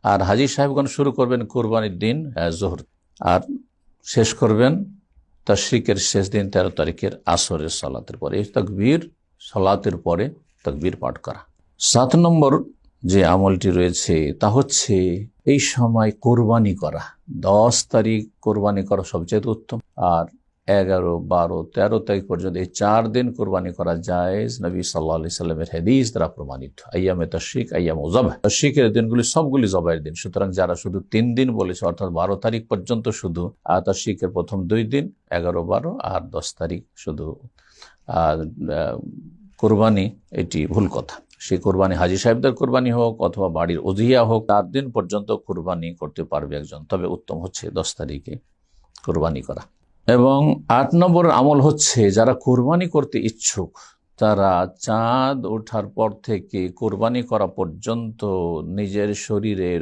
আর হাজী সাহেবগণ শুরু করবেন কোরবানির দিন জোহর, আর শেষ করবেন তাশরিকের শেষ দিন 13 তারিখের আসরের সালাতের পরে। এই তাকবীর সালাতের পরে তাকবীর পাঠ করা। 7 নম্বর যে আমলটি রয়েছে তা হচ্ছে এই সময় কোরবানি করা। 10 তারিখ কোরবানি করা সবচেয়ে উত্তম, আর 11, 12, 13 তারিখ পর্যন্ত এই 4 দিন কোরবানি করা জায়েজ। নবী সাল্লাল্লাহু আলাইহি সাল্লামের হাদিস দ্বারা প্রমাণিত। আইয়ামে তাশরিক, আইয়ামুল যবহ, তাশরিকের দিনগুলি সবগুলি জবাইয়ের দিন। সুতরাং যারা শুধু 3 দিন বলেছে, অর্থাৎ 12 তারিখ পর্যন্ত শুধু তাশরিকের প্রথম 2 দিন 11, 12 আর 10 তারিখ শুধু কোরবানি, এটি ভুল কথা। সে কোরবানি হাজী সাহেবদের কোরবানি হোক অথবা বাড়ির উযহিয়া হোক, 4 দিন পর্যন্ত কোরবানি করতে পারবে একজন, তবে উত্তম হচ্ছে 10 তারিখে কোরবানি করা। এবং 8 নম্বর আমল হচ্ছে যারা কোরবানি করতে ইচ্ছুক তারা চাঁদ ওঠার পর থেকে কোরবানি করা পর্যন্ত নিজের শরীরের